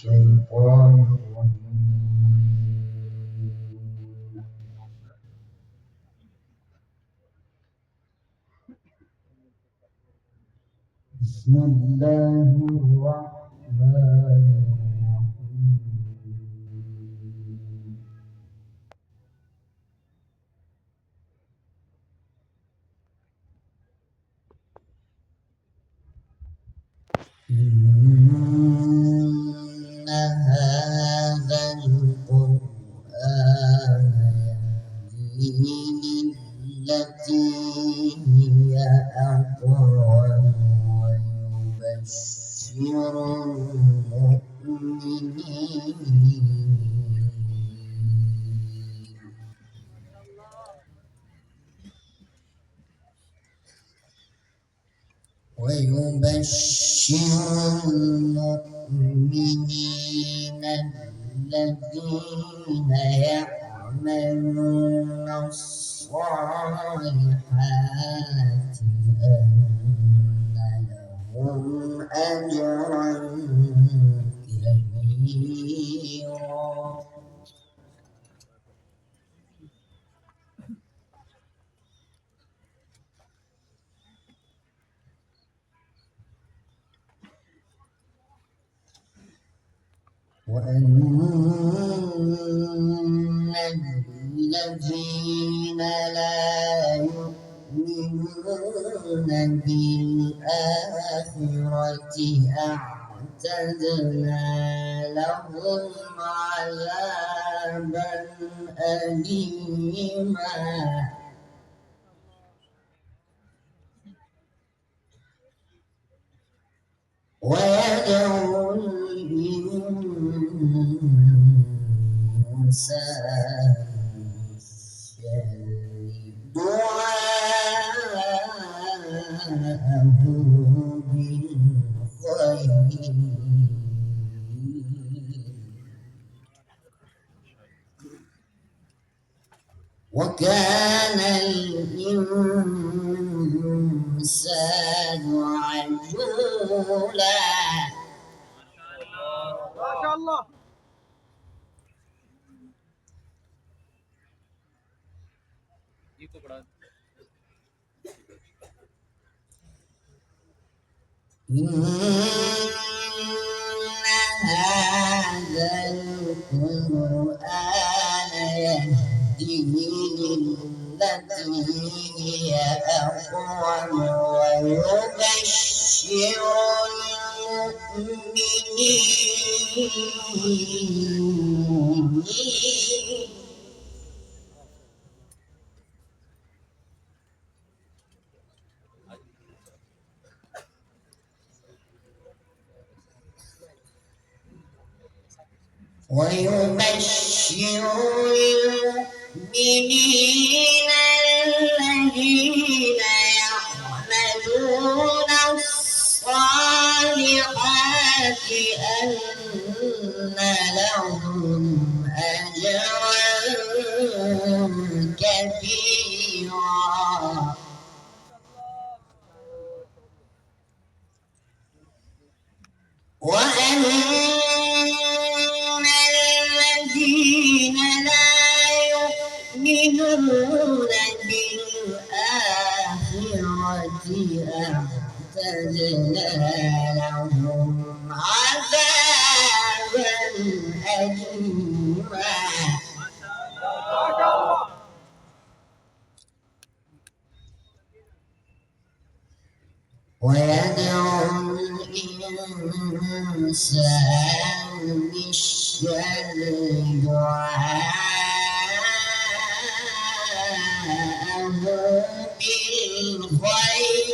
الشيطان الرجيم. بسم الله الرحمن الرحيم. إن هذا القرآن يهدي للتي هي أقوم ويبشر المؤمنين الذين يعملون الصالحات أن لهم أجرا كبيرا. وأن الذين لا يؤمنون بالآخرة أعتدنا لهم عذابا أليما. ويدعو الإنسان دعاءه بالخير وكان الإنسان عجولا. ما شاء الله. إن هذا القرآن يهدي للتي هي أقوم ويبشر المؤمنين الذين يعملون الصالحات أن لهم أجرا كبيرا. وأن الذين لا يؤمنون بالآخرة أعتدنا لهم عذابا أليما. ويدعو الإنسان بالشر دعاءه بالخير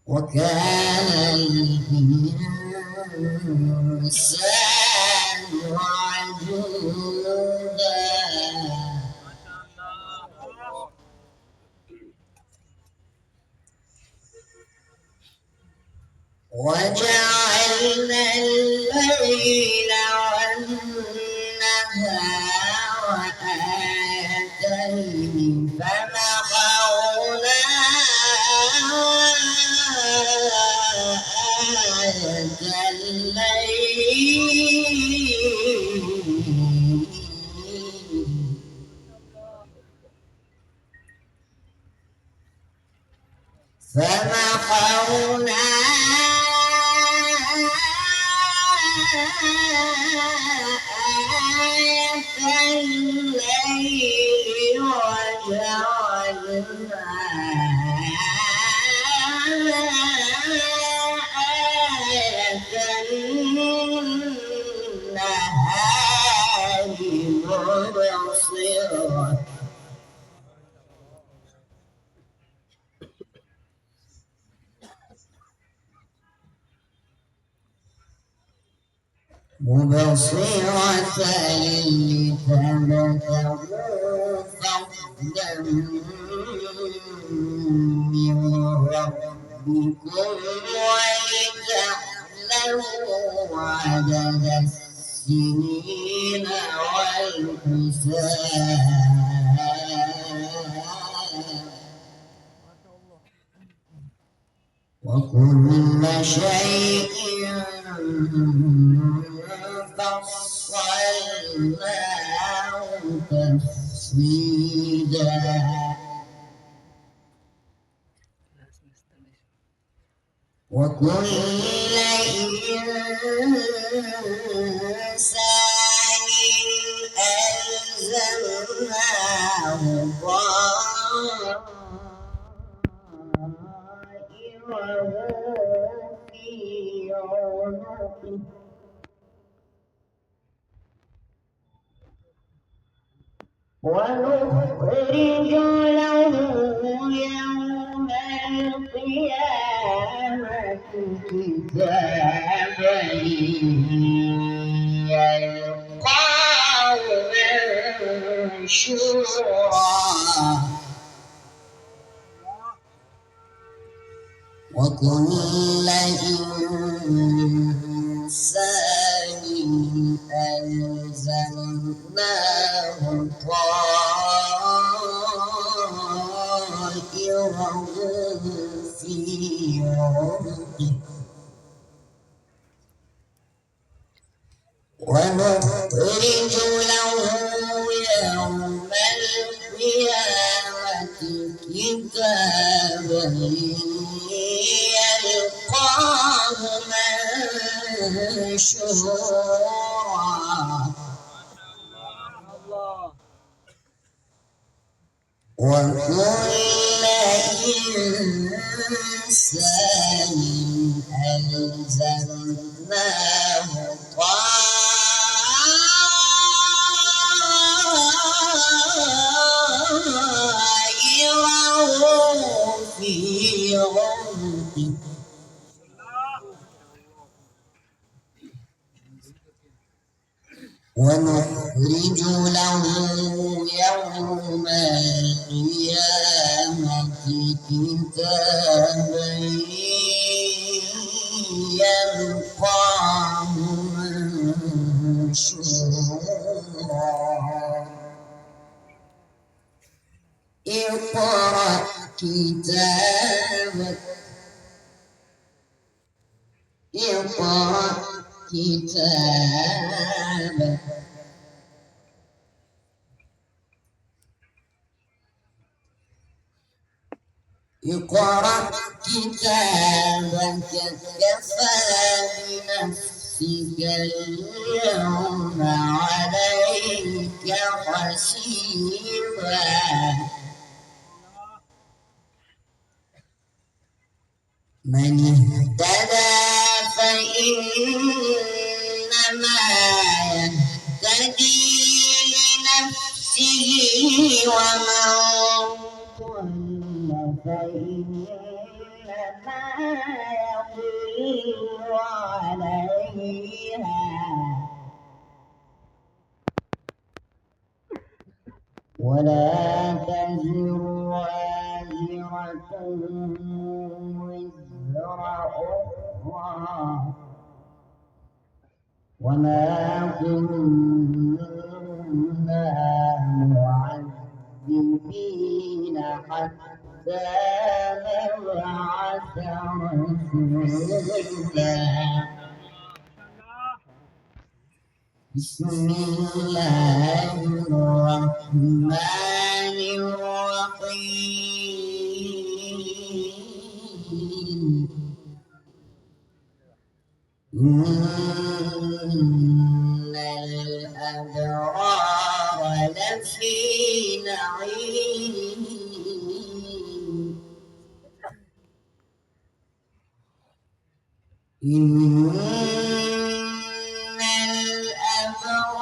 وكان الإنسان عجولا. وجعلنا الليل والنهار آيتين فمحونا الليل فمحونا آية الليل وجعلنا آية النهار مبصرة لتبتغوا فضلا من ربكم ولتعلموا عدد السنين والحساب وكل شيء فصلناه تفصيلا وكل إنسان ألزمناه طائره في عنقه ونخرج له يوم القيامة كتابا يلقاه منشورا وكل إنسان ألزمناه طائره في عنقه ونخرج له يوم القيامة كتابا يلقاه منشورا وكل إنسان ألزمناه طائره في عنقه ونخرج له يوم القيامة كتابا يلقاه منشورا اقرأ كتابك اقرأ كتابك اقرأ كتابك كفى بنفسك اليوم عليك حسيبا من اهتدى فإنما يهتدي لنفسه ومن ضل فإنما يضل عليها ولا تزر وازرة وزر أخرى وما كنا معذبين حتى نبعث رسولا. بسم الله الرحمن الرحيم. إن الأبرار لفي نعيم. إن الأبرار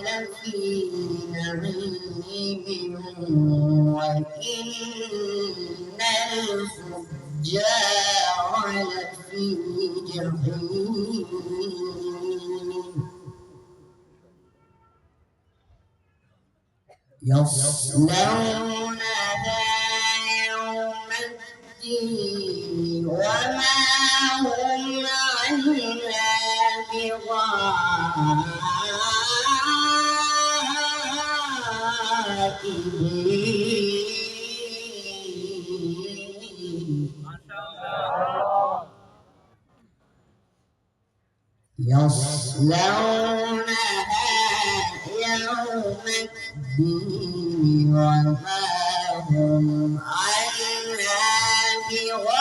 لفي نعيم وإن الفجار لفي جحيم. يصلونها يوم الدين وما هم عنها بغائبين. يصلونها يوم الدين وما هم عنها بغائبين.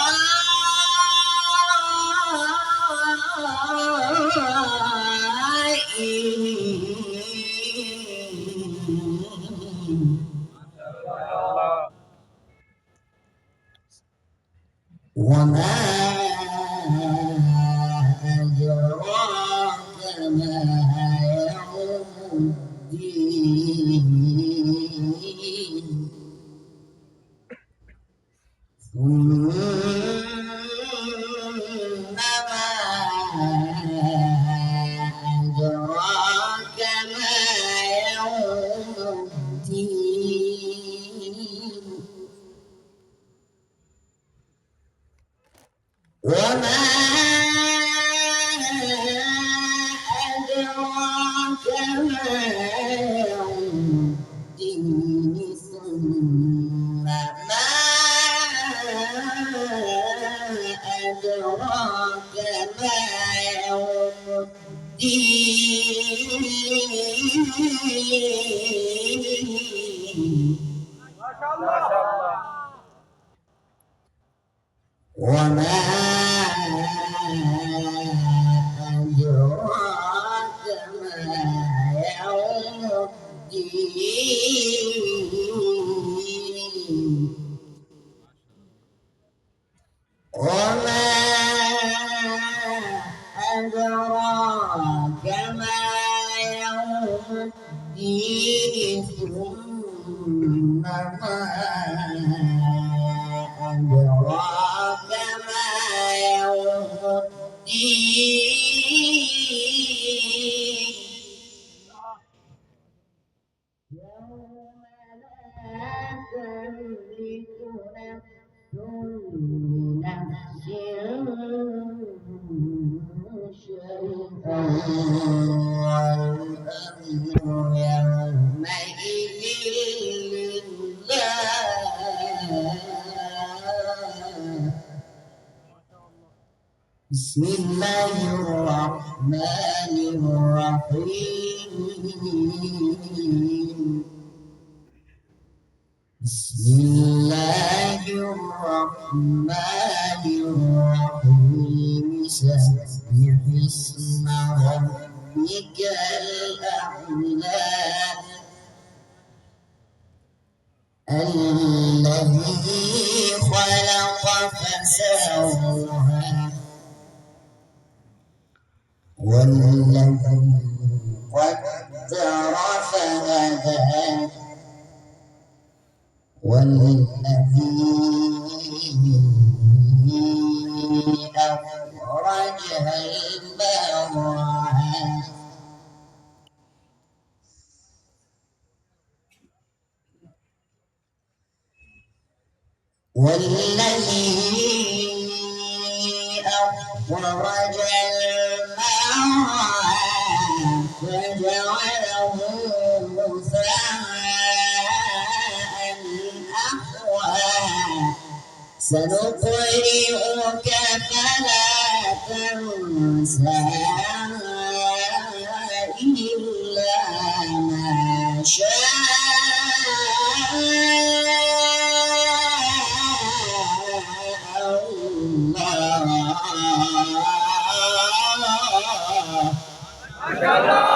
وما أدراك ما يوم الدين. ثم ما أدراك ما يوم الدين. وما أدراك ما يوم الدين. ثم ما أدراك ما يوم الدين. ما شاء الله. وما أدراك ما يوم الدين. وما أدراك ما يوم الدين. ثم ما أدراك ما يوم الدين. يوم لا تملك نفس لنفس شيئا والأمر يومئذ لله. بسم الله الرحمن الرحيم. بسم الله الرحمن الرحيم. سبح اسم ربك الأعلى الذي خلق فسوى والذي قدر فهدى والذي أخرج المرعى والذي أخرج المرعى فجعله غثاء أحوى سنقرئك فلا تنسى إلا ما شاء الله. ما شاء الله.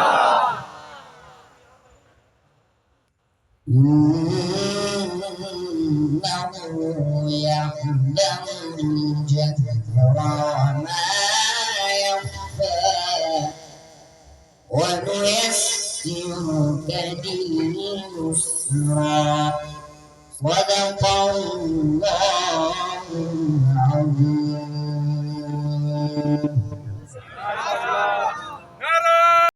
إنه يعلم الجهر وما يخفى ونيسرك لليسرى صدق الله